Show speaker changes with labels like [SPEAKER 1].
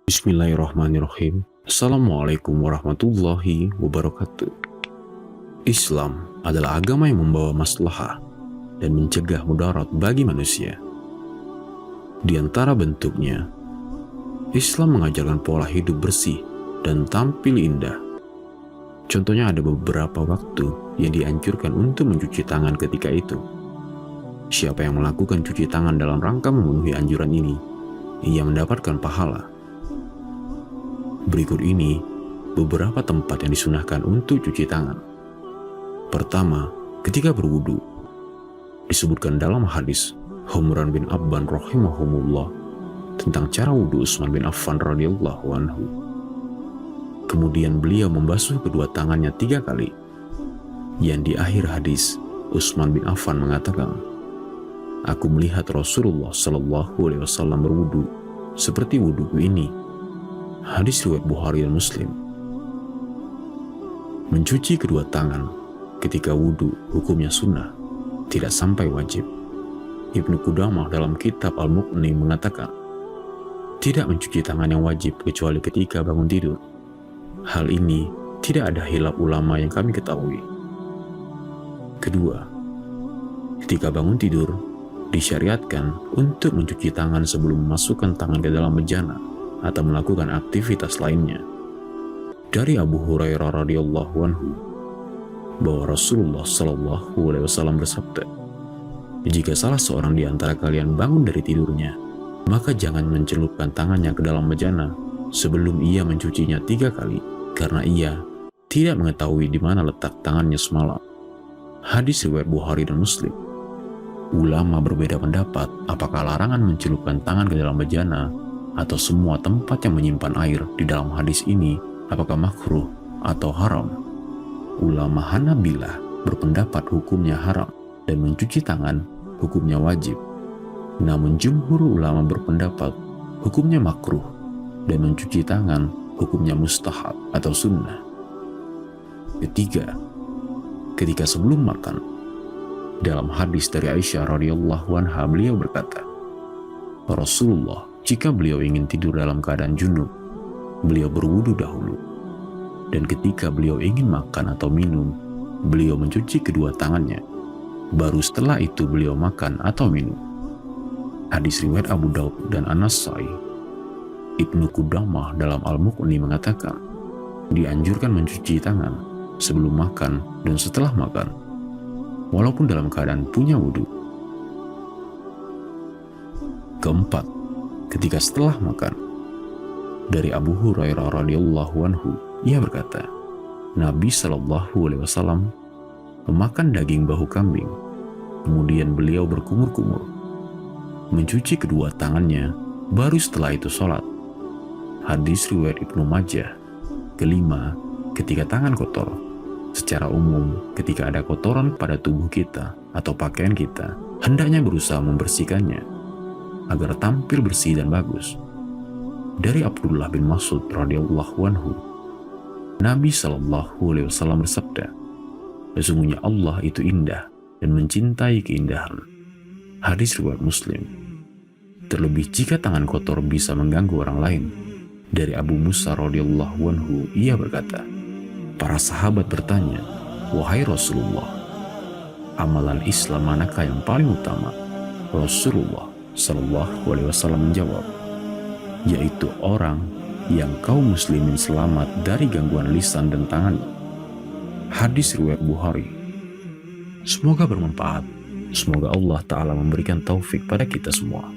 [SPEAKER 1] Bismillahirrahmanirrahim. Assalamualaikum warahmatullahi wabarakatuh. Islam adalah agama yang membawa maslahah dan mencegah mudarat bagi manusia. Di antara bentuknya, Islam mengajarkan pola hidup bersih dan tampil indah. Contohnya ada beberapa waktu yang dianjurkan untuk mencuci tangan ketika itu. Siapa yang melakukan cuci tangan dalam rangka memenuhi anjuran ini, ia mendapatkan pahala. Berikut ini beberapa tempat yang disunahkan untuk cuci tangan. Pertama, ketika berwudu. Disebutkan dalam hadis Humran bin Abban rahimahumullah tentang cara wudu Utsman bin Affan radhiyallahu anhu. Kemudian beliau membasuh kedua tangannya 3 kali. Yang di akhir hadis, Utsman bin Affan mengatakan, "Aku melihat Rasulullah Shallallahu Alaihi Wasallam berwudu seperti wuduku ini." Hadis riwayat Bukhari dan Muslim. Mencuci kedua tangan ketika wudu hukumnya sunnah, tidak sampai wajib. Ibnu Qudamah dalam kitab Al-Mughni mengatakan, tidak mencuci tangan yang wajib kecuali ketika bangun tidur. Hal ini tidak ada khilaf ulama yang kami ketahui. Kedua, ketika bangun tidur, disyariatkan untuk mencuci tangan sebelum memasukkan tangan ke dalam bejana atau melakukan aktivitas lainnya. Dari Abu Hurairah radhiyallahu anhu bahwa Rasulullah Shallallahu Alaihi Wasallam bersabda, jika salah seorang di antara kalian bangun dari tidurnya, maka jangan mencelupkan tangannya ke dalam bejana sebelum ia mencucinya 3 kali, karena ia tidak mengetahui di mana letak tangannya semalam. Hadis riwayat Bukhari dan Muslim. Ulama berbeda pendapat apakah larangan mencelupkan tangan ke dalam bejana atau semua tempat yang menyimpan air di dalam hadis ini apakah makruh atau haram. Ulama Hanabilah berpendapat hukumnya haram dan mencuci tangan hukumnya wajib. Namun jumhur ulama berpendapat hukumnya makruh dan mencuci tangan hukumnya mustahab atau sunnah. Ketiga, ketika sebelum makan. Dalam hadis dari Aisyah radhiyallahu anha beliau berkata, Rasulullah jika beliau ingin tidur dalam keadaan junub, beliau berwudu dahulu. Dan ketika beliau ingin makan atau minum, beliau mencuci kedua tangannya. Baru setelah itu beliau makan atau minum. Hadis riwayat Abu Daud dan An-Nasai. Ibnu Qudamah dalam Al-Mughni mengatakan, dianjurkan mencuci tangan sebelum makan dan setelah makan, walaupun dalam keadaan punya wudu. Keempat, ketika setelah makan. Dari Abu Hurairah radhiyallahu anhu, ia berkata, Nabi Shallallahu Alaihi Wasallam memakan daging bahu kambing, kemudian beliau berkumur-kumur, mencuci kedua tangannya, baru setelah itu sholat. Hadis riwayat Ibnu Majah. Kelima, ketika tangan kotor. Secara umum, ketika ada kotoran pada tubuh kita atau pakaian kita, hendaknya berusaha membersihkannya agar tampil bersih dan bagus. Dari Abdullah bin Mas'ud radhiyallahu anhu, Nabi Shallallahu Alaihi Wasallam bersabda, sesungguhnya Allah itu indah dan mencintai keindahan. Hadis riwayat Muslim. Terlebih jika tangan kotor bisa mengganggu orang lain. Dari Abu Musa radhiyallahu anhu, ia berkata, para sahabat bertanya, wahai Rasulullah, amalan Islam manakah yang paling utama? Rasulullah Shallallahu Alaihi Wasallam menjawab, yaitu orang yang kaum muslimin selamat dari gangguan lisan dan tangan. Hadis riwayat Bukhari. Semoga bermanfaat. Semoga Allah Ta'ala memberikan taufik pada kita semua.